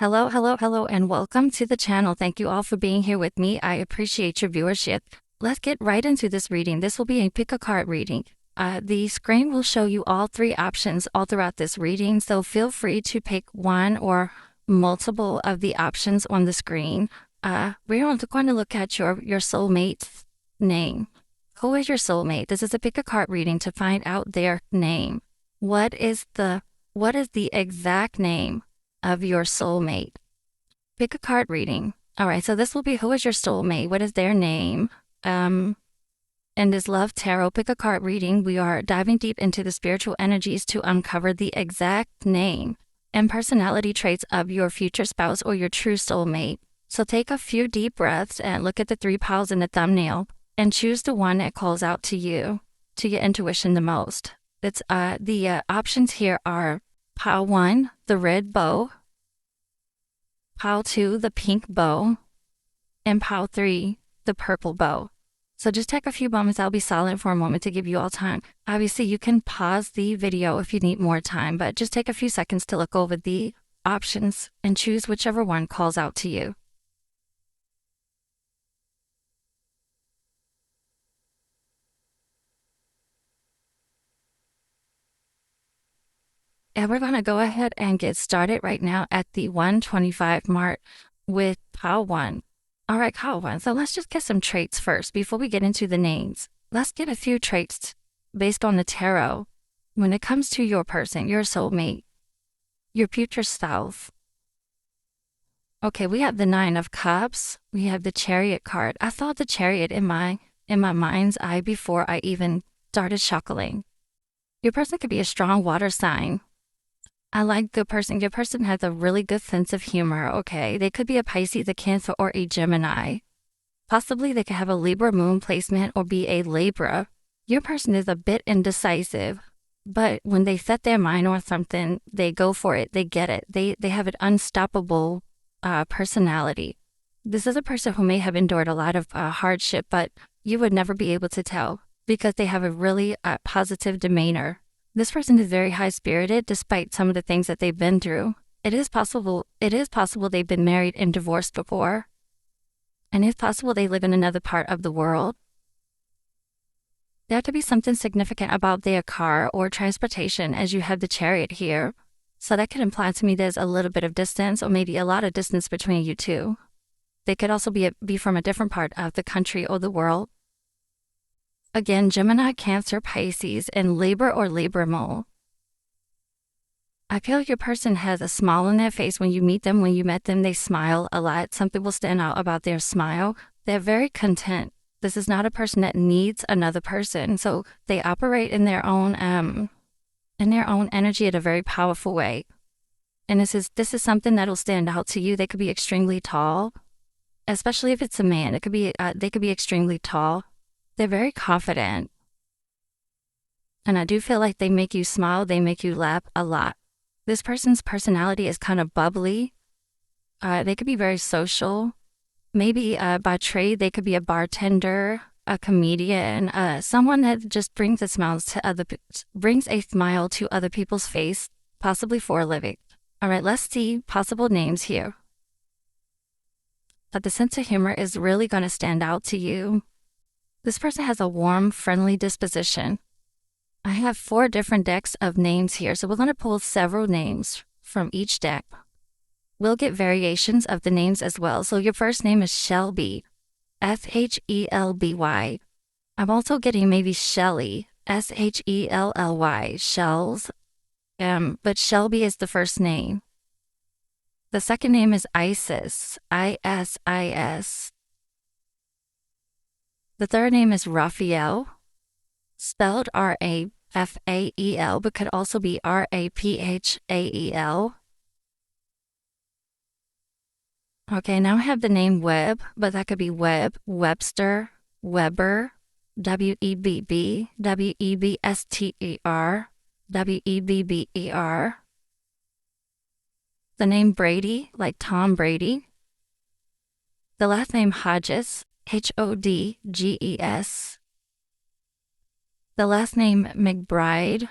Hello, hello, hello, and welcome to the channel. Thank you all for being here with me. I appreciate your viewership. Let's get right into this reading. This will be a pick a card reading. The screen will show you all three options all throughout this reading, so feel free to pick one or multiple of the options on the screen. We're going to look at your soulmate's name. Who is your soulmate? This is a pick a card reading to find out their name. What is the exact name of your soulmate? Pick a card reading. All right, so this will be who is your soulmate? What is their name? In this Love Tarot pick a card reading, we are diving deep into the spiritual energies to uncover the exact name and personality traits of your future spouse or your true soulmate. So take a few deep breaths and look at the three piles in the thumbnail and choose the one that calls out to you, to your intuition the most. It's the options here are pile 1, the red bow, pile 2, the pink bow, and pile 3, the purple bow. So just take a few moments. I'll be silent for a moment to give you all time. Obviously, you can pause the video if you need more time, but just take a few seconds to look over the options and choose whichever one calls out to you. And we're going to go ahead and get started right now at the 125 mark with pile 1. All right, pile 1. So let's just get some traits first before we get into the names. Let's get a few traits based on the tarot when it comes to your person, your soulmate, your future spouse. Okay, we have the 9 of Cups. We have the Chariot card. I thought the Chariot in my mind's eye before I even started chuckling. Your person could be a strong water sign. I like your person has a really good sense of humor, okay? They could be a Pisces, a Cancer, or a Gemini. Possibly they could have a Libra moon placement or be a Libra. Your person is a bit indecisive, but when they set their mind on something, they go for it, they get it. They have an unstoppable personality. This is a person who may have endured a lot of hardship, but you would never be able to tell because they have a really positive demeanor. This person is very high-spirited despite some of the things that they've been through. It is possible they've been married and divorced before. And it's possible they live in another part of the world. There could be something significant about their car or transportation as you have the Chariot here. So that could imply to me there's a little bit of distance or maybe a lot of distance between you two. They could also be from a different part of the country or the world. Again, Gemini, Cancer, Pisces, and Libra or Libra moon. I feel your person has a smile on their face when you meet them. When you met them, they smile a lot. Something will stand out about their smile. They're very content. This is not a person that needs another person. So they operate in their own energy in a very powerful way. And this is something that'll stand out to you. They could be extremely tall, especially if it's a man. They could be extremely tall. They're very confident. And I do feel like they make you smile. They make you laugh a lot. This person's personality is kind of bubbly. They could be very social. Maybe by trade, they could be a bartender, a comedian, someone that just brings a smile to other people's face, possibly for a living. All right, let's see possible names here. But the sense of humor is really going to stand out to you. This person has a warm, friendly disposition. I have 4 different decks of names here, so we're going to pull several names from each deck. We'll get variations of the names as well. So your first name is Shelby, Shelby. I'm also getting maybe Shelly, Shelly, Shells, but Shelby is the first name. The second name is Isis, Isis. The third name is Raphael, spelled Rafael, but could also be Raphael. Okay, now I have the name Webb, but that could be Webb, Webster, Weber, Webb, Webster, Webber. The name Brady, like Tom Brady. The last name Hodges, Hodges. The last name McBride,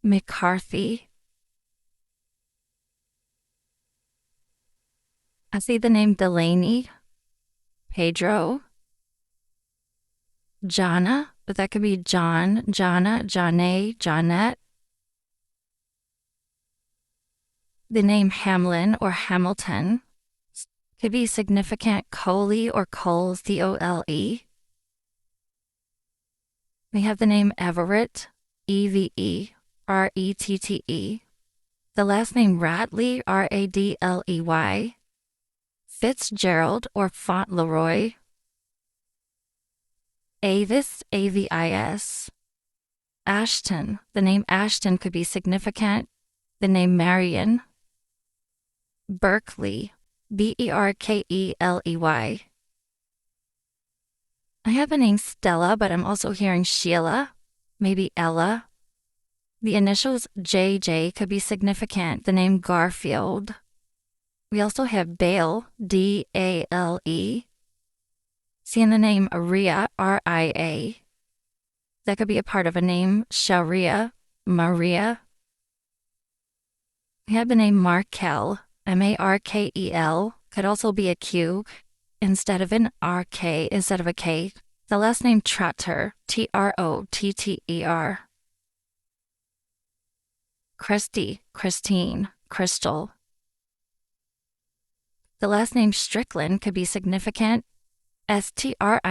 McCarthy. I see the name Delaney, Pedro, Jonna, but that could be John, Jonna, Johnne, Johnette. The name Hamlin or Hamilton could be significant Coley or Cole, Cole. We have the name Everett, Eve, Rette. The last name Radley, Radley. Fitzgerald or Fauntleroy. Avis, Avis. Ashton, the name Ashton could be significant. The name Marion. Berkeley, Berkeley. I have the name Stella, but I'm also hearing Sheila, maybe Ella. The initials JJ could be significant. The name Garfield. We also have Dale, Dale. Seeing the name Ria, Ria. That could be a part of a name Sharia, Maria. We have the name Markel, Markel. Could also be a Q instead of an RK, instead of a K. The last name Trotter, Trotter. Christy, Christine, Crystal. The last name Strickland could be significant. Strickland.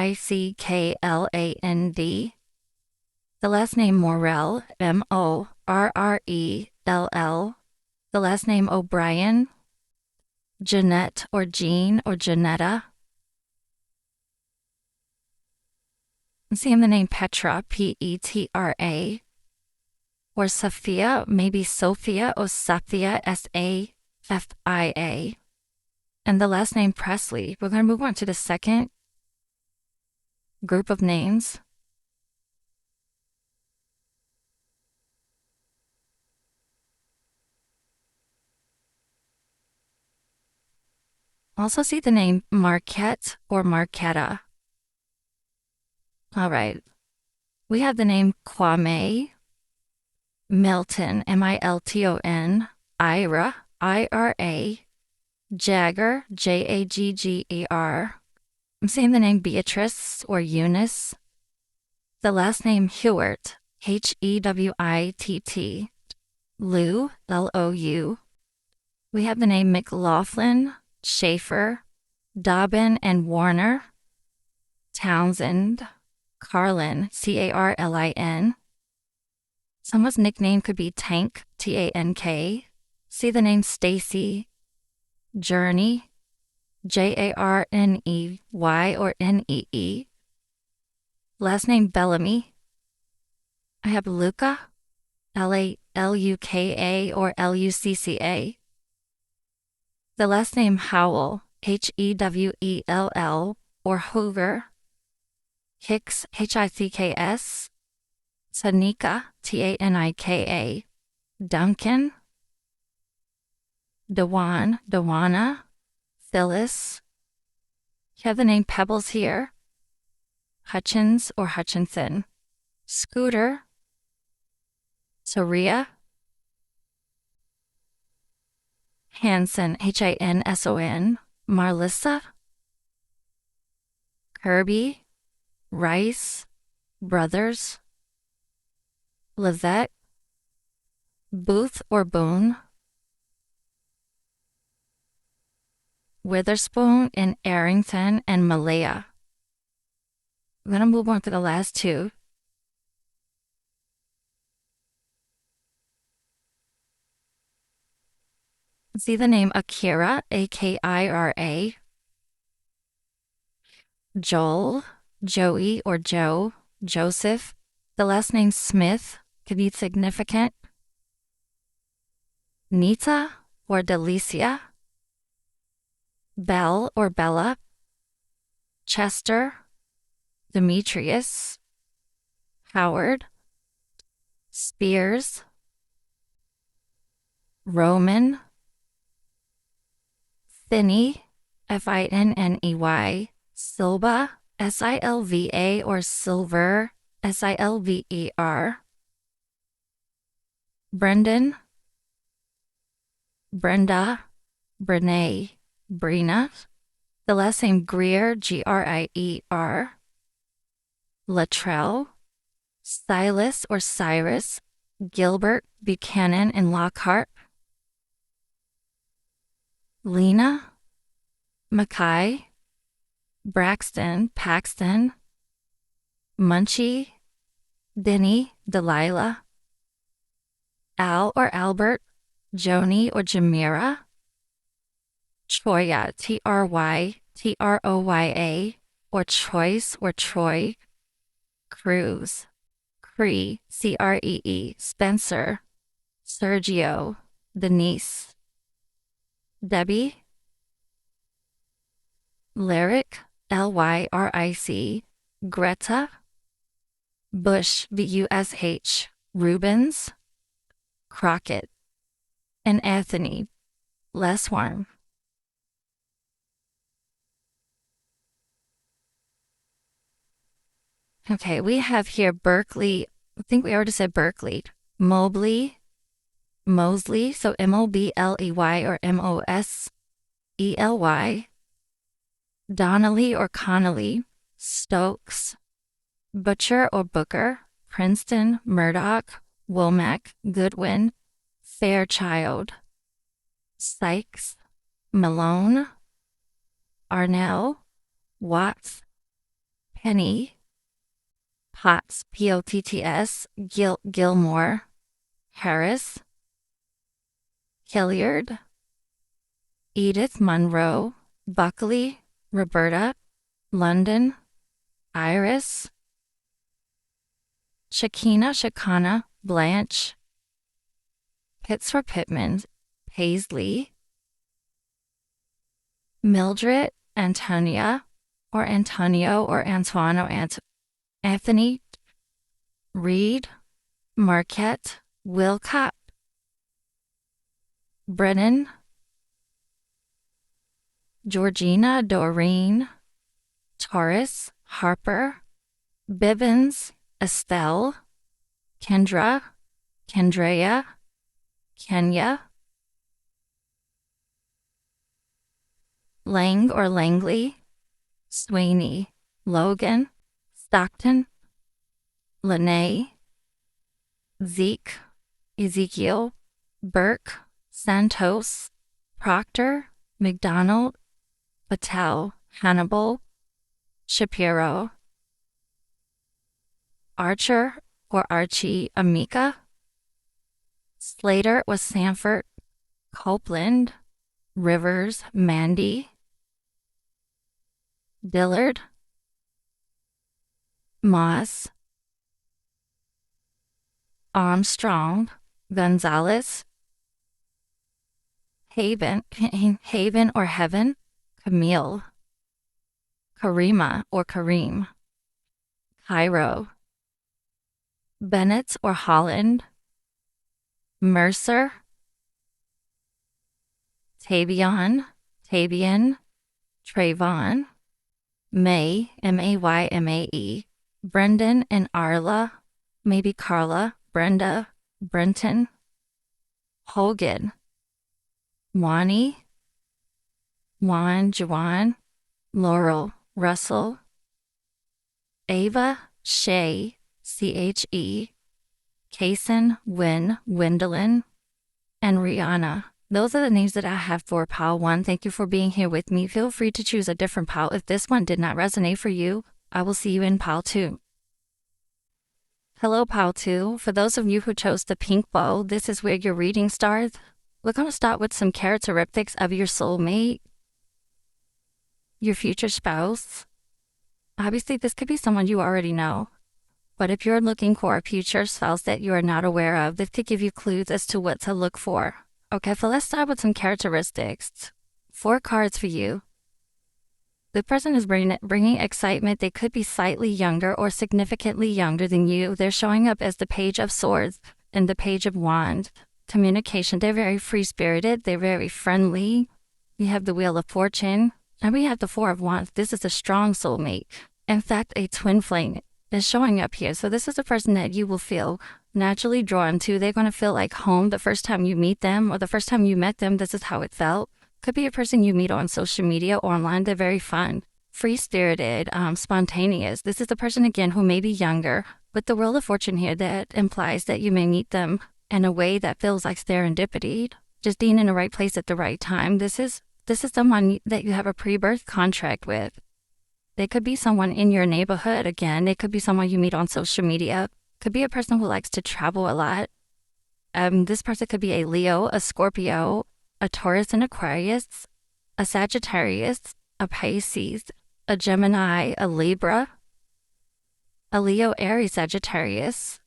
The last name Morrell, Morrell. The last name O'Brien, Jeanette or Jean or Janetta. I'm seeing the name Petra, Petra. Or Sophia, maybe Sophia or Safia, Safia. And the last name Presley. We're going to move on to the second group of names. Also see the name Marquette or Marquetta. All right. We have the name Kwame, Milton, Milton, Ira, Ira, Jagger, Jagger. I'm saying the name Beatrice or Eunice. The last name Hewitt, Hewitt. Lou, Lou. We have the name McLaughlin, Schaefer, Dobbin and Warner, Townsend, Carlin, Carlin. Someone's nickname could be Tank, Tank. See the name Stacy, Journey, Jarney or Nee. Last name Bellamy. I have Luca, Luka or Lucca. The last name Howell, Hewell or Hoover. Hicks, Hicks. Tanika, Tanika. Duncan. Dewana. Phyllis. You have the name Pebbles here. Hutchins or Hutchinson. Scooter. Soria. Hanson, Hinson. Marlissa. Kirby. Rice. Brothers. Lizette. Booth or Boone. Witherspoon and Arrington and Malaya. I'm going to move on to the last two. See the name Akira, Akira. Joel, Joey or Joe, Joseph. The last name Smith could be significant. Nita or Delicia. Belle or Bella. Chester, Demetrius. Howard. Spears. Roman. Finney, Finney. Silva, Silva or Silver, Silver. Brendan, Brenda, Brene, Brina. The last name Greer, Grier. Latrell. Silas or Cyrus, Gilbert, Buchanan, and Lockhart. Lena. Mackay. Braxton, Paxton. Munchie. Denny, Delilah. Al or Albert, Joni or Jamira. Troya, Troya, or Choice or Troy. Cruz, Cree, Cree, Spencer. Sergio, Denise. Debbie. Lyric, Lyric. Greta. Bush, Bush. Rubens. Crockett. And Anthony. Less warm. Okay, we have here Berkeley. I think we already said Berkeley. Mobley. Mosley. So Mobley or Mosely. Donnelly or Connolly. Stokes. Butcher or Booker. Princeton. Murdoch. Womack. Goodwin. Fairchild. Sykes. Malone. Arnell. Watts. Penny. Potts, Potts. Gilmore. Harris. Hilliard. Edith Monroe. Buckley. Roberta. London. Iris. Shakina. Blanche. Pitts or Pittman. Paisley. Mildred. Antonia or Antonio or Antoine. Anthony. Reed. Marquette. Wilcott. Brennan. Georgina. Doreen. Taurus. Harper. Bibbins. Estelle. Kendra. Kendrea. Kenya. Lang or Langley. Sweeney. Logan. Stockton. Lene. Zeke. Ezekiel. Burke. Santos. Proctor. McDonald. Patel. Hannibal. Shapiro. Archer or Archie. Amika. Slater was Sanford. Copeland. Rivers. Mandy. Dillard. Moss. Armstrong. Gonzalez. Haven or Heaven. Camille. Karima or Kareem. Cairo. Bennett or Holland. Mercer. Tavian. Trayvon. May, Maymae. Brendan and Arla. Maybe Carla. Brenda. Brenton. Hogan. Wani. Juan. Laurel. Russell. Ava. Shay. Che. Kaysen. Wendelin. And Rihanna. Those are the names that I have for Pile 1. Thank you for being here with me. Feel free to choose a different pile. If this one did not resonate for you, I will see you in Pile 2. Hello, Pile 2. For those of you who chose the pink bow, this is where your reading starts. We're going to start with some characteristics of your soulmate, your future spouse. Obviously, this could be someone you already know. But if you're looking for a future spouse that you are not aware of, this could give you clues as to what to look for. Okay, so let's start with some characteristics. 4 cards for you. The person is bringing excitement. They could be slightly younger or significantly younger than you. They're showing up as the Page of Swords and the Page of Wands. Communication. They're very free-spirited. They're very friendly. We have the Wheel of Fortune. And we have the 4 of Wands. This is a strong soulmate. In fact, a twin flame is showing up here. So this is a person that you will feel naturally drawn to. They're going to feel like home the first time you meet them, or the first time you met them. This is how it felt. Could be a person you meet on social media or online. They're very fun, free-spirited, spontaneous. This is a person, again, who may be younger. With the Wheel of Fortune here, that implies that you may meet them in a way that feels like serendipity, just being in the right place at the right time. This is someone that you have a pre-birth contract with. They could be someone in your neighborhood. Again, they could be someone you meet on social media. Could be a person who likes to travel a lot. This person could be a Leo, a Scorpio, a Taurus and Aquarius, a Sagittarius, a Pisces, a Gemini, a Libra, a Leo, Aries, Sagittarius.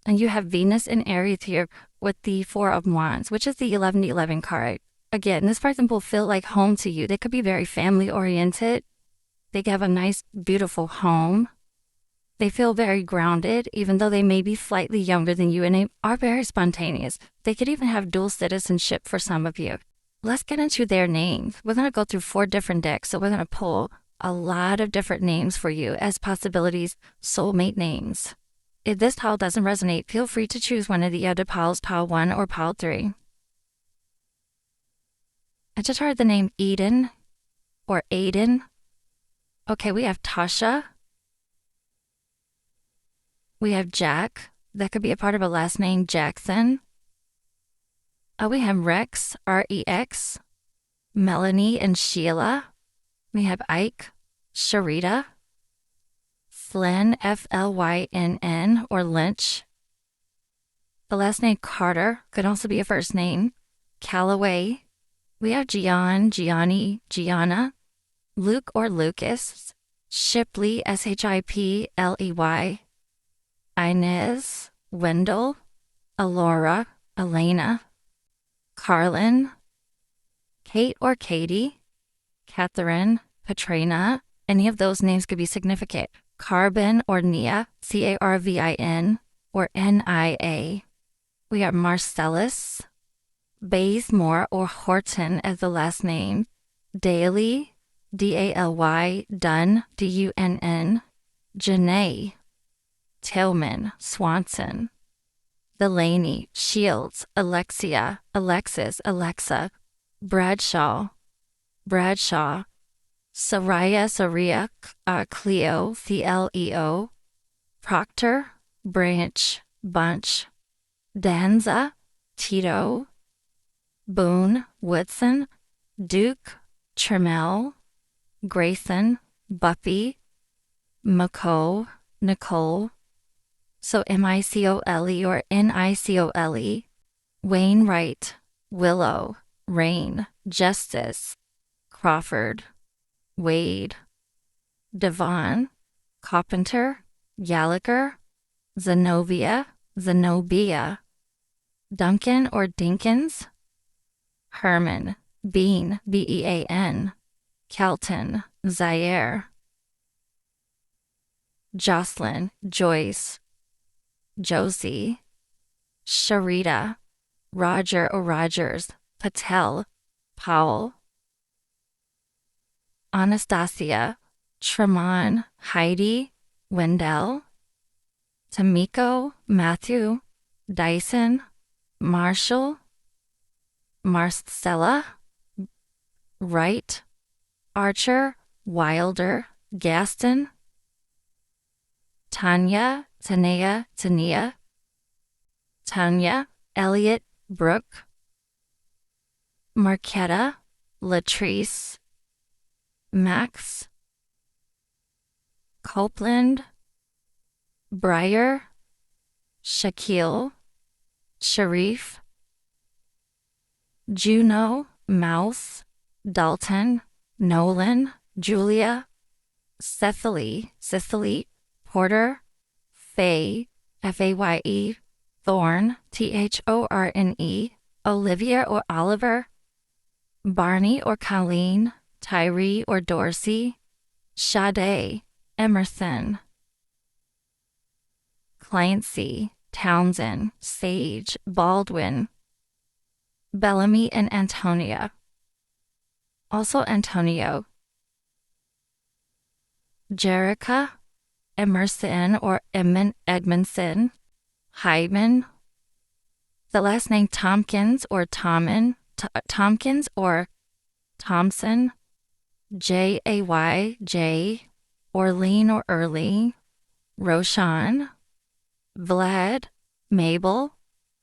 And you have Venus in Aries here with the Four of Wands, which is the 1111 card. Again, this person will feel like home to you. They could be very family-oriented. They have a nice, beautiful home. They feel very grounded, even though they may be slightly younger than you, and they are very spontaneous. They could even have dual citizenship for some of you. Let's get into their names. We're going to go through 4 different decks, so we're going to pull a lot of different names for you as possibilities, soulmate names. If this tile doesn't resonate, feel free to choose one of the other piles, pile 1 or pile 3. I just heard the name Eden or Aiden. Okay, we have Tasha. We have Jack. That could be a part of a last name, Jackson. We have Rex, R-E-X. Melanie and Sheila. We have Ike, Sharita. Flynn, F-L-Y-N-N, or Lynch. The last name Carter could also be a first name. Callaway. We have Gian, Gianni, Gianna. Luke or Lucas. Shipley, S-H-I-P-L-E-Y. Inez, Wendell, Alora, Elena, Carlin, Kate or Katie, Catherine, Katrina. Any of those names could be significant. Carbon or Nia, C-A-R-V-I-N, or N-I-A. We have Marcellus, Bazemore or Horton as the last name, Daly, D-A-L-Y, Dunn, D-U-N-N, Janae, Tillman, Swanson, Delaney, Shields, Alexia, Alexis, Alexa, Bradshaw, Bradshaw, Saria, Cleo, C-L-E-O, Proctor, Branch, Bunch, Danza, Tito, Boone, Woodson, Duke, Tremel, Grayson, Buffy, McCole, Nicole, so M-I-C-O-L-E or N-I-C-O-L-E, Wainwright, Willow, Rain, Justice, Crawford, Wade, Devon, Carpenter, Gallagher, Zenobia, Duncan or Dinkins, Herman, Bean, B-E-A-N, Kelton, Zaire, Jocelyn, Joyce, Josie, Sharita, Roger or Rogers, Patel, Powell, Anastasia, Tremont, Heidi, Wendell, Tamiko, Matthew, Dyson, Marshall, Marcella, Wright, Archer, Wilder, Gaston, Tanya, Tania, Elliot, Brooke, Marquetta, Latrice, Max, Copeland, Breyer, Shaquille, Sharif, Juno, Mouse, Dalton, Nolan, Julia, Cecily, Porter, Faye, F-A-Y-E, Thorne, T-H-O-R-N-E, Olivia or Oliver, Barney or Colleen, Tyree or Dorsey, Sade, Emerson, Clancy, Townsend, Sage, Baldwin, Bellamy and Antonia. Also Antonio, Jerica, Emerson or Edmondson, Hyman, the last name Tompkins or Tompkins or Thompson, Jayj, Orlean or Early, Roshan, Vlad, Mabel,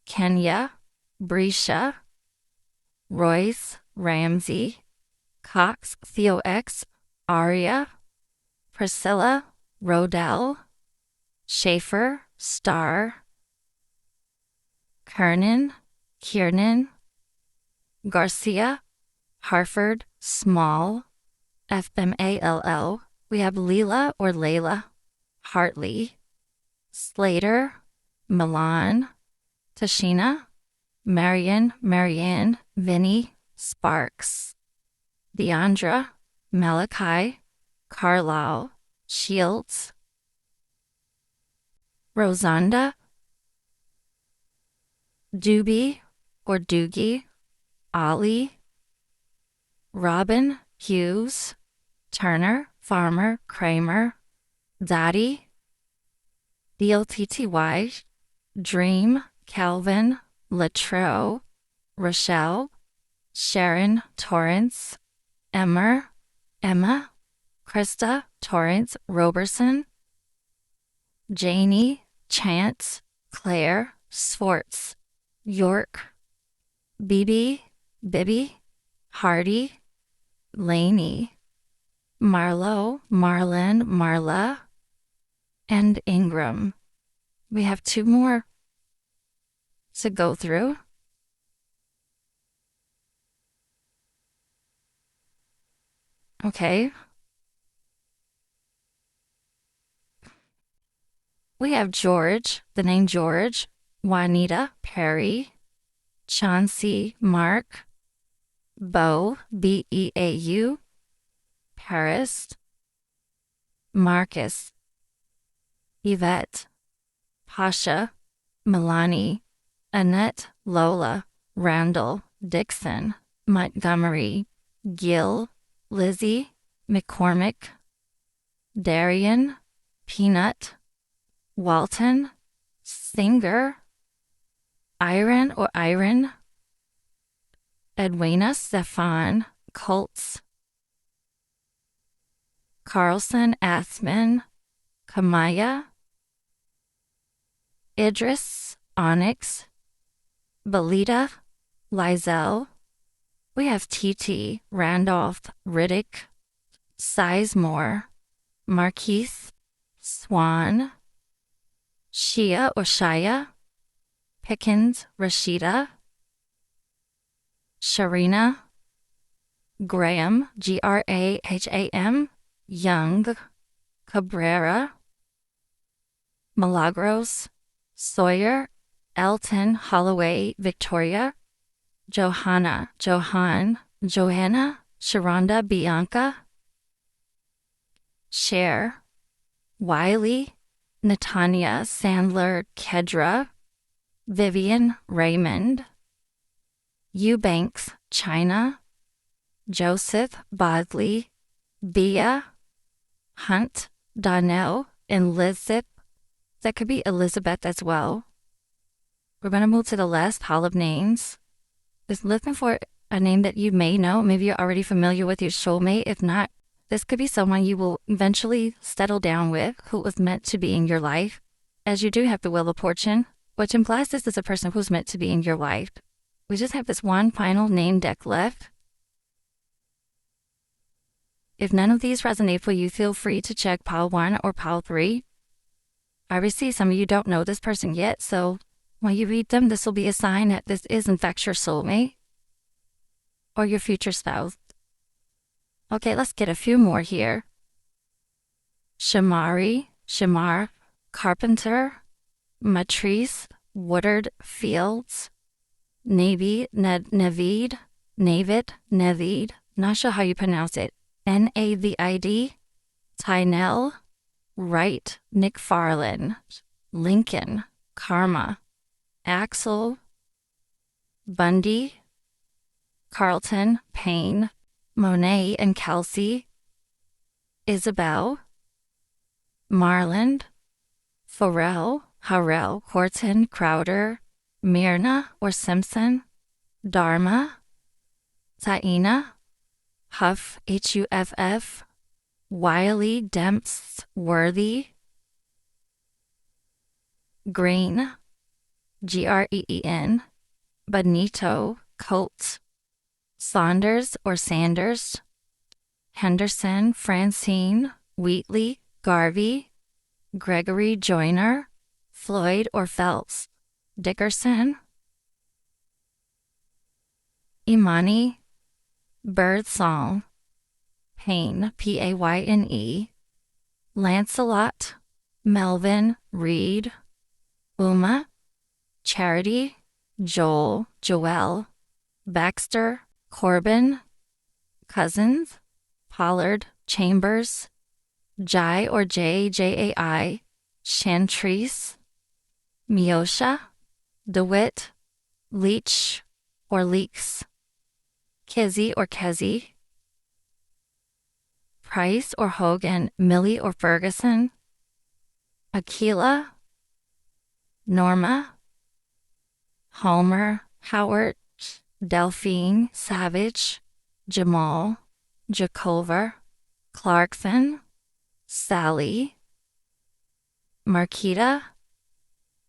Kenya, Brescia, Royce, Ramsey, Cox, Theo X, Aria, Priscilla, Rodell, Schaefer, Star, Kiernan, Garcia, Harford, Small, FMALL. We have Leela or Layla, Hartley, Slater, Milan, Tashina, Marianne, Vinny, Sparks, Deandra, Malachi, Carlisle, Shields, Rosanda, Doobie or Doogie, Ollie, Robin, Hughes, Turner, Farmer, Kramer, Dottie, DLTTY, Dream, Calvin, Latrell, Rochelle, Sharon, Torrance, Emma, Krista, Torrance, Roberson, Janie, Chance, Claire, Swartz, York, Bibby, Hardy, Laney, Marlo, Marlin, Marla, and Ingram. We have 2 more to go through. Okay. We have George, the name George, Juanita, Perry, Chauncey, Mark, Beau, Beau, Paris, Marcus, Yvette, Pasha, Milani, Annette, Lola, Randall, Dixon, Montgomery, Gil, Lizzie, McCormick, Darian, Peanut, Walton, Singer, Iron, Edwina, Stefan, Colts, Carlson, Asman, Kamaya, Idris, Onyx, Belita, Lizelle. We have TT, Randolph, Riddick, Sizemore, Marquise, Swan, Shia or Shia, Pickens, Rashida, Sharina, Graham, Graham, Young, Cabrera, Milagros, Sawyer, Elton, Holloway, Victoria, Johanna, Johanna, Sharonda, Bianca, Cher, Wiley, Natanya, Sandler, Kedra, Vivian, Raymond, Eubanks, China, Joseph, Bodley, Bia, Hunt, Donnell, and Elizabeth. That could be Elizabeth as well. We're going to move to the last pile of names. Just looking for a name that you may know. Maybe you're already familiar with your soulmate. If not, this could be someone you will eventually settle down with who was meant to be in your life, as you do have the Wheel of Fortune, which implies this is a person who's meant to be in your life. We just have this one final name deck left. If none of these resonate for you, feel free to check pile 1 or pile 3. Obviously, some of you don't know this person yet, so when you read them, this will be a sign that this is in fact your soulmate or your future spouse. Okay, let's get a few more here. Shamar, Carpenter, Matrice, Woodard, Fields, Navid, not sure how you pronounce it, Navid, Tynell, Wright, Nick Farland, Lincoln, Karma, Axel, Bundy, Carlton, Payne, Monet and Kelsey, Isabel, Marland, Harrell, Horton, Crowder, Myrna or Simpson, Dharma, Taina, Huff, Huff, Wiley, Demps, Worthy, Green, Green, Benito, Colt, Saunders or Sanders, Henderson, Francine, Wheatley, Garvey, Gregory, Joyner, Floyd or Phelps, Dickerson, Imani, Birdsong, Payne, Payne, Lancelot, Melvin, Reed, Uma, Charity, Joel, Joel, Baxter, Corbin, Cousins, Pollard, Chambers, Jai or Jai, Chantrice, Miosha, DeWitt, Leach or Leaks, Kizzy or Kezzy, Price or Hogan, Millie or Ferguson, Aquila, Norma, Homer, Howard, Delphine, Savage, Jamal, Jacover, Clarkson, Sally, Marquita,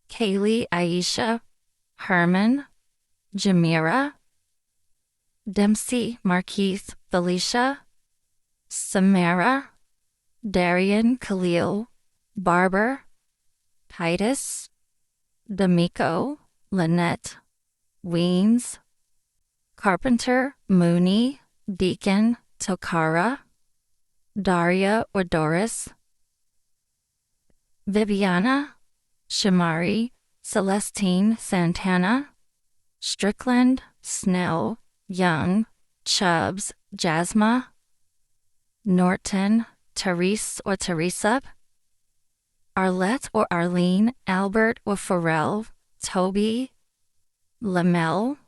Kaylee, Aisha, Herman, Jamira, Dempsey, Markeith, Felicia, Samara, Darian, Khalil, Barber, Titus, D'Amico, Lynette, Weens, Carpenter, Mooney, Deacon, Tokara, Daria or Doris, Viviana, Shamari, Celestine, Santana, Strickland, Snell, Young, Chubbs, Jasma, Norton, Therese or Teresa, Arlette or Arlene, Albert or Pharrell, Toby, Lamel,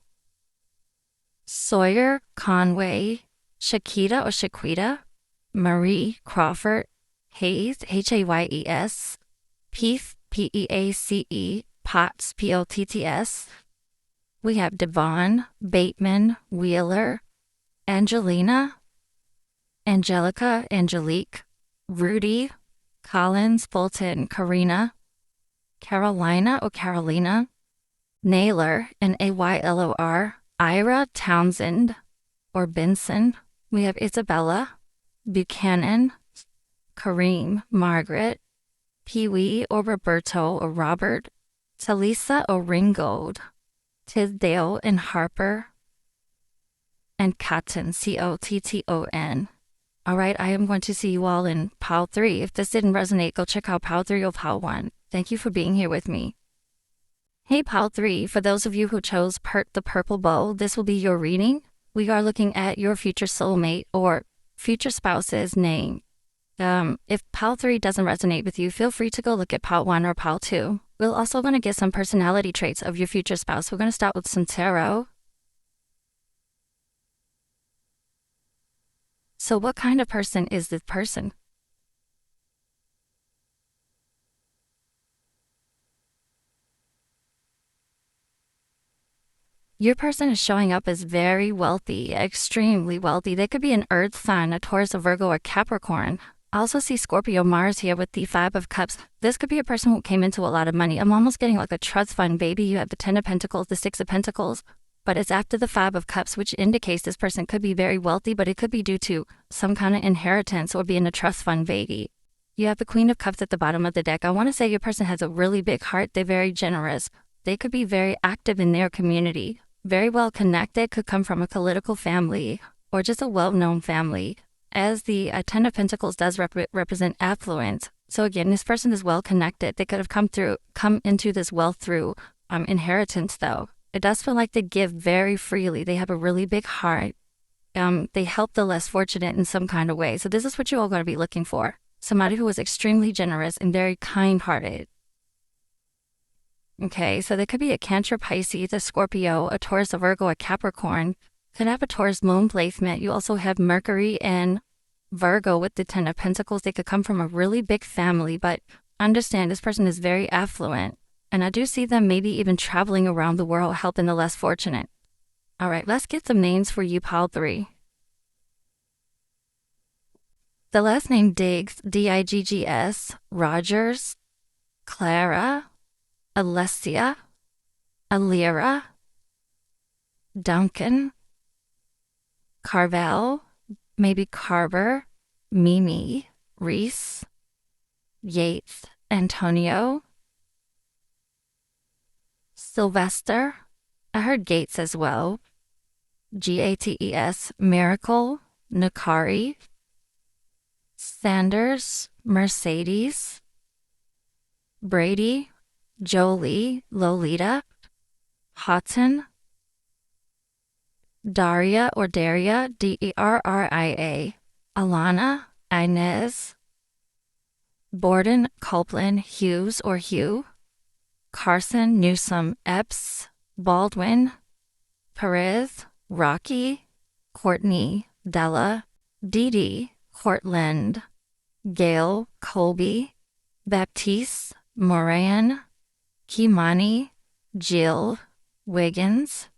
Sawyer, Conway, Shakita or Shaquita, Marie, Crawford, Hayes, Hayes, Peace, Peace, Potts, Potts. We have Devon, Bateman, Wheeler, Angelina, Angelica, Angelique, Rudy, Collins, Fulton, Karina, Carolina or Carolina, Naylor, Naylor, Ira, Townsend or Benson. We have Isabella, Buchanan, Kareem, Margaret, Pee-wee or Roberto or Robert, Talisa or Ringgold, Tisdale and Harper, and Cotton, Cotton. All right, I am going to see you all in Pile 3. If this didn't resonate, go check out Pile 3 or Pile 1. Thank you for being here with me. Hey, Pile 3, for those of you who chose the purple bow, this will be your reading. We are looking at your future soulmate or future spouse's name. If Pile 3 doesn't resonate with you, feel free to go look at Pile 1 or Pile 2. We're also going to get some personality traits of your future spouse. We're going to start with some tarot. So what kind of person is this person? Your person is showing up as very wealthy, extremely wealthy. They could be an Earth sign, a Taurus, a Virgo, or Capricorn. I also see Scorpio Mars here with the Five of Cups. This could be a person who came into a lot of money. I'm almost getting like a trust fund baby. You have the Ten of Pentacles, the Six of Pentacles, but it's after the Five of Cups, which indicates this person could be very wealthy, but it could be due to some kind of inheritance or being a trust fund baby. You have the Queen of Cups at the bottom of the deck. I want to say your person has a really big heart. They're very generous. They could be very active in their community. Very well connected, could come from a political family or just a well-known family, as the Ten of Pentacles does represent affluence. So again, this person is well connected. They could have come into this wealth through inheritance, though. It does feel like they give very freely. They have a really big heart. They help the less fortunate in some kind of way. So this is what you all got to be looking for. Somebody who is extremely generous and very kind-hearted. Okay, so there could be a Cancer, Pisces, a Scorpio, a Taurus, a Virgo, a Capricorn. Could have a Taurus moon placement. You also have Mercury and Virgo with the Ten of Pentacles. They could come from a really big family, but understand this person is very affluent. And I do see them maybe even traveling around the world, helping the less fortunate. All right, let's get some names for you, Pile 3. Your person is showing up as very wealthy, extremely wealthy. They could be an Earth sign, a Taurus, a Virgo, or Capricorn. Could have a Taurus moon placement. You also have Mercury and Virgo with the Ten of Pentacles. They could come from a really big family, but understand this person is very affluent. And I do see them maybe even traveling around the world, helping the less fortunate. All right, let's get some names for you, Pile 3. The last name Diggs, Diggs, Rogers, Clara, Alessia, Alira, Duncan, Carvel, maybe Carver, Mimi, Reese, Yates, Antonio, Sylvester. I heard Gates as well. Gates, Miracle, Nukari, Sanders, Mercedes, Brady, Jolie, Lolita, Houghton, Daria or Daria, Derria, Alana, Inez, Borden, Copeland, Hughes or Hugh, Carson, Newsom, Epps, Baldwin, Perez, Rocky, Courtney, Della, Dee Dee, Cortland, Gail, Colby, Baptiste, Moran, Kimani, Jill, Wiggins,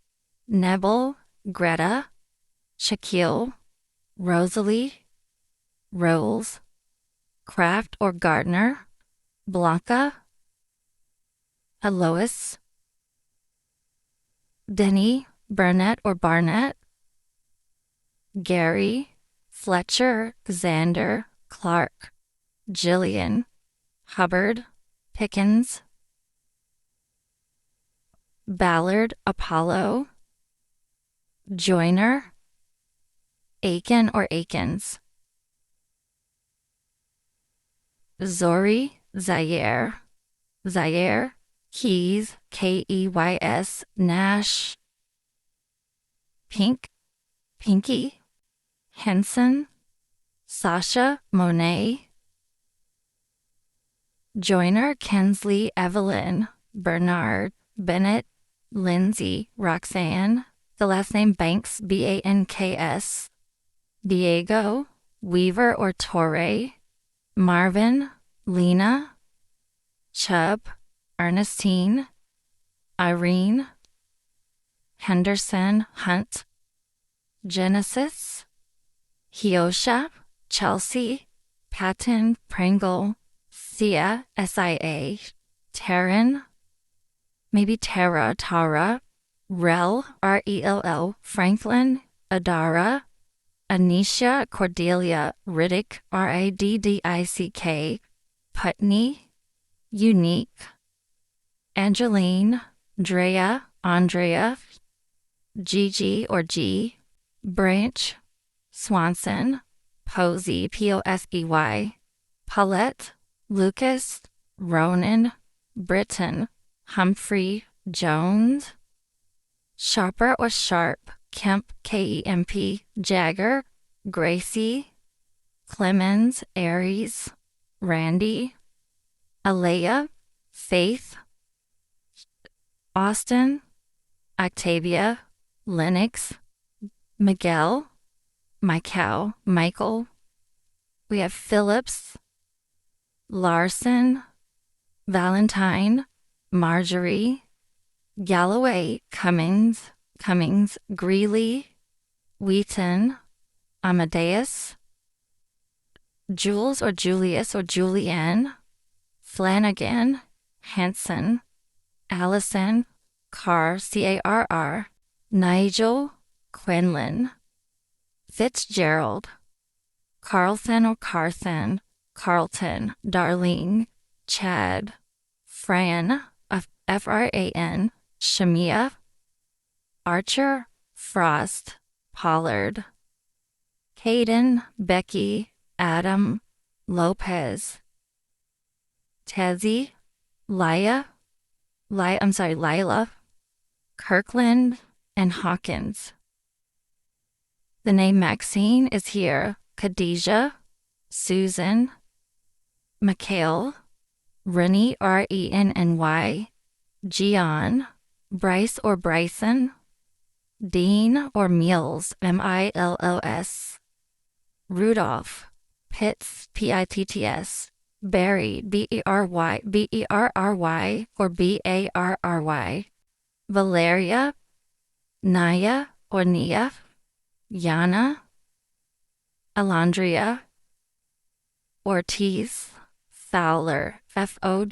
Nebel, Greta, Shaquille, Rosalie, Rolls, Kraft or Gardner, Blanca, Alois, Denny, Burnett or Barnett, Gary, Fletcher, Xander, Clark, Jillian, Hubbard, Pickens, Ballard, Apollo, Joyner, Aiken or Aikens, Zori, Zaire, Keys, Keys, Nash, Pink, Pinky, Henson, Sasha, Monet, Joyner, Kensley, Evelyn, Bernard, Bennett, Lindsay, Roxanne, the last name Banks, Banks, Diego, Weaver or Torre, Marvin, Lena, Chubb, Ernestine, Irene, Henderson, Hunt, Genesis, Hiosha, Chelsea, Patton, Pringle, Sia, SIA, Taryn, maybe Tara, Rel, Rell, Franklin, Adara, Anisha, Cordelia, Riddick, Raddick, Putney, Unique, Angeline, Drea, Andrea, Gigi or G, Branch, Swanson, Posey, Posey, Paulette, Lucas, Ronan, Britton, Humphrey, Jones, Sharper or Sharp, Kemp, Kemp, Jagger, Gracie, Clemens, Aries, Randy, Alea, Faith, Austin, Octavia, Lennox, Miguel, Michael. We have Phillips, Larson, Valentine, Marjorie, Galloway, Cummings, Greeley, Wheaton, Amadeus, Jules or Julius or Julianne, Flanagan, Hanson, Allison, Carr, Carr, Nigel, Quinlan, Fitzgerald, Carlson or Carthen, Carlton, Darlene, Chad, Fran, Fran, Shamia, Archer, Frost, Pollard, Caden, Becky, Adam, Lopez, Tezzy, Lila, Kirkland, and Hawkins. The name Maxine is here. Khadijah, Susan, Mikhail, Rennie, Renny, Gian, Bryce or Bryson, Dean or Mills, Mills, Rudolph, Pitts, Pitts, Barry, Berry, or Barry, Valeria, Naya or Nia, Yana, Alandria, Ortiz, Fowler, Fowler,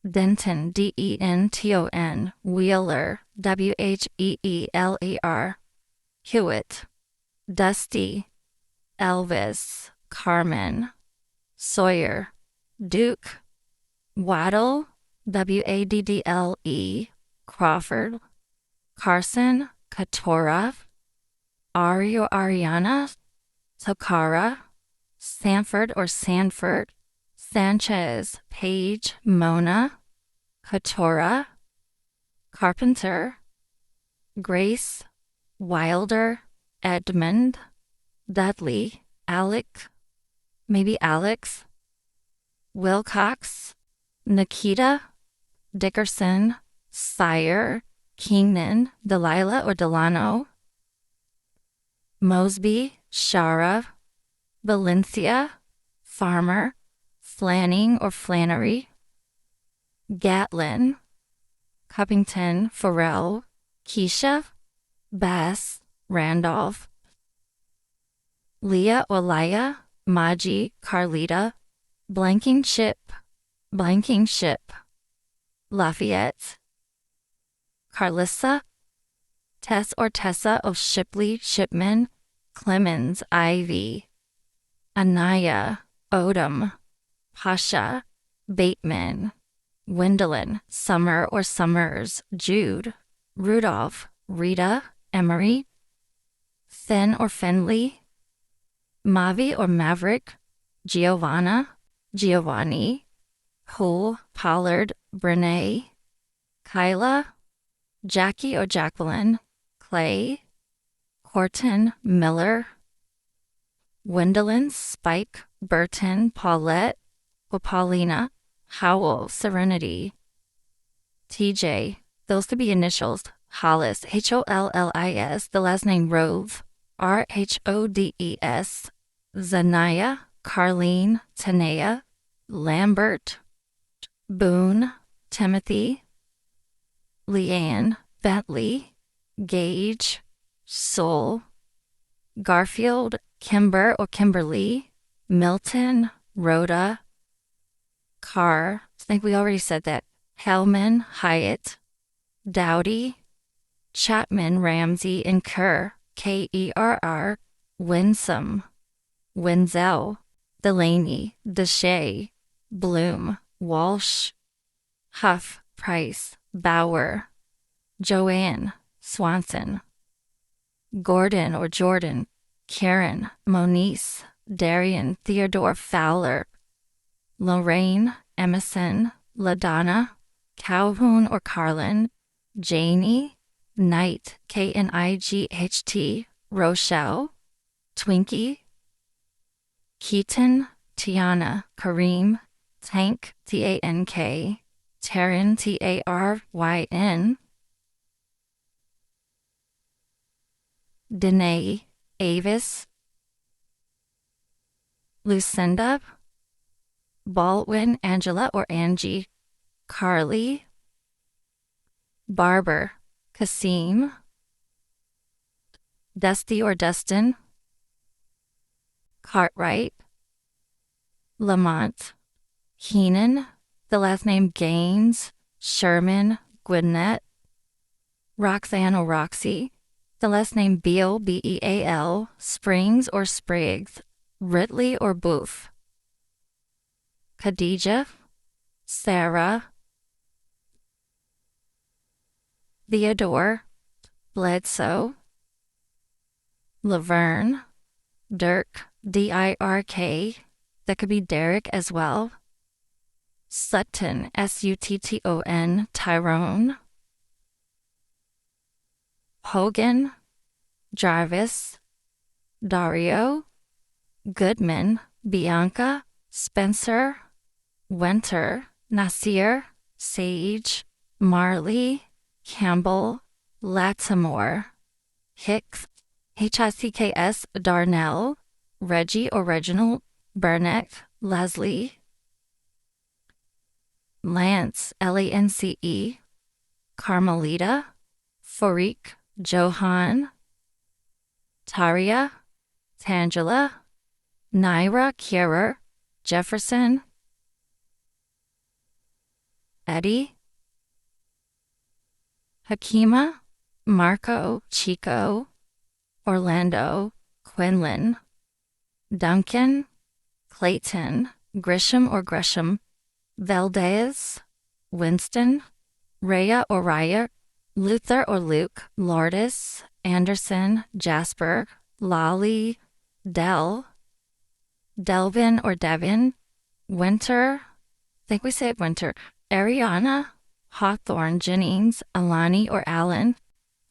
Denton, Denton, Wheeler, Wheeler, Hewitt, Dusty, Elvis, Carmen, Sawyer, Duke, Waddle, Waddle, Crawford, Carson, Katora, Ariana, Tokara, Sanford or Sanford, Sanchez, Page, Mona, Katora, Carpenter, Grace, Wilder, Edmund, Dudley, Alec, maybe Alex, Wilcox, Nikita, Dickerson, Sire, Keenan, Delilah or Delano, Mosby, Shara, Valencia, Farmer, Flanning or Flannery, Gatlin, Cuppington, Farrell, Keisha, Bass, Randolph, Leah or Leia, Maji, Carlita, Blanking Ship, Lafayette, Carlissa, Tess or Tessa of Shipley, Shipman, Clemens, Ivy, Anaya, Odom, Pasha, Bateman, Wendelin, Summer or Summers, Jude, Rudolph, Rita, Emery, Finn or Fenley, Mavi or Maverick, Giovanna, Giovanni, Hull, Pollard, Brene, Kyla, Jackie or Jacqueline, Clay, Horton, Miller, Wendelin, Spike, Burton, Paulette, or Paulina, Howell, Serenity, TJ, those could be initials, Hollis, Hollis, the last name Rove, Rhodes, Zanaya, Carlene, Tanea, Lambert, Boone, Timothy, Leanne, Bentley, Gage, Soul, Garfield, Kimber or Kimberly, Milton, Rhoda, Carr, I think we already said that, Hellman, Hyatt, Dowdy, Chapman, Ramsey, and Kerr, Kerr, Winsome, Wenzel, Delaney, Deshay, Bloom, Walsh, Huff, Price, Bauer, Joanne, Swanson, Gordon or Jordan, Karen, Monice, Darian, Theodore, Fowler, Lorraine, Emerson, LaDonna, Calhoun or Carlin, Janie, Knight, Knight, Rochelle, Twinkie, Keaton, Tiana, Kareem, Tank, Tank, Taryn, Taryn, Danae, Avis, Lucinda, Baldwin, Angela or Angie, Carly, Barber, Kasim, Dusty or Dustin, Cartwright, Lamont, Keenan, the last name Gaines, Sherman, Gwinnett, Roxanne or Roxy, the last name Beal, Beal, Springs or Spriggs, Ridley or Booth, Khadijah, Sarah, Theodore, Bledsoe, Laverne, Dirk, Dirk, that could be Derek as well, Sutton, Sutton, Tyrone, Hogan, Jarvis, Dario, Goodman, Bianca, Spencer, Winter, Nasir, Sage, Marley, Campbell, Latimore, Hicks, Hicks, Darnell, Reggie or Reginald, Burnett, Leslie, Lance, Lance, Carmelita, Farik, Johan, Taria, Tangela, Naira, Kierer, Jefferson, Eddie, Hakima, Marco, Chico, Orlando, Quinlan, Duncan, Clayton, Grisham or Gresham, Valdez, Winston, Rhea or Raya, Luther or Luke, Lourdes, Anderson, Jasper, Lolly, Delvin or Devin, Winter, I think we said Winter, Ariana, Hawthorne, Jennings, Alani or Allen,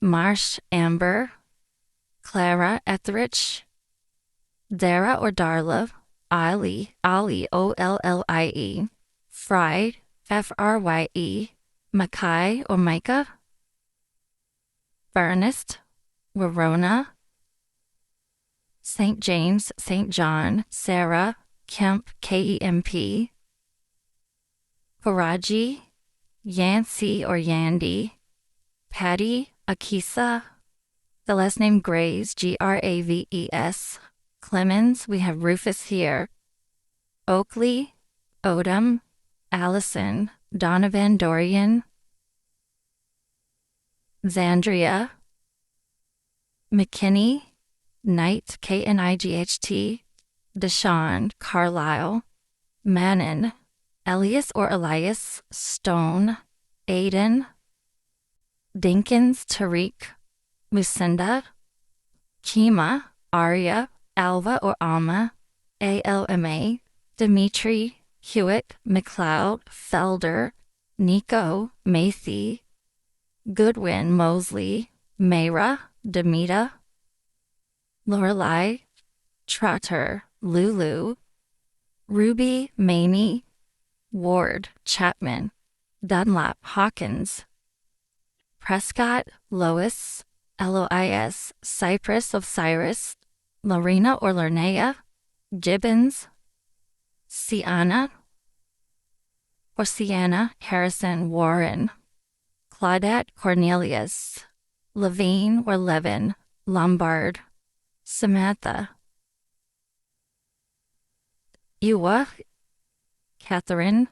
Marsh, Amber, Clara, Etheridge, Dara or Darla, Ollie, Ollie, Fried, Frye, Mackay or Micah, Ernest, Verona, St. James, St. John, Sarah, Kemp, Kemp, Karaji, Yancy or Yandy, Patty, Akisa, the last name Graves, Graves, Clemens, we have Rufus here, Oakley, Odom, Allison, Donovan, Dorian, Zandria, McKinney, Knight, Knight, Deshawn, Carlisle, Manon, Elias or Elias, Stone, Aiden, Dinkins, Tariq, Musinda, Kima, Arya, Alva or Alma, Alma, Dimitri, Hewitt, McLeod, Felder, Nico, Mathy, Goodwin, Mosley, Mayra, Demita, Lorelei, Trotter, Lulu, Ruby, Maney, Ward, Chapman, Dunlap, Hawkins, Prescott, Lois, Lois, Cypress of Cyrus, Lorena or Lornea, Gibbons, Sienna or Sienna, Harrison, Warren, Claudette, Cornelius, Levine or Levin, Lombard, Samantha, Ewa, Catherine,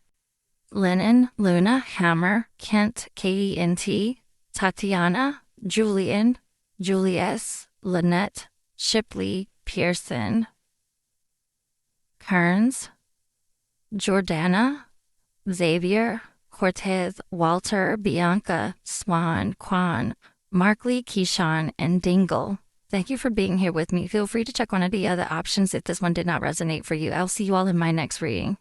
Lennon, Luna, Hammer, Kent, Kent, Tatiana, Julian, Julius, Lynette, Shipley, Pearson, Kearns, Jordana, Xavier, Cortez, Walter, Bianca, Swan, Quan, Markley, Keyshawn, and Dingle. Thank you for being here with me. Feel free to check one of the other options if this one did not resonate for you. I'll see you all in my next reading.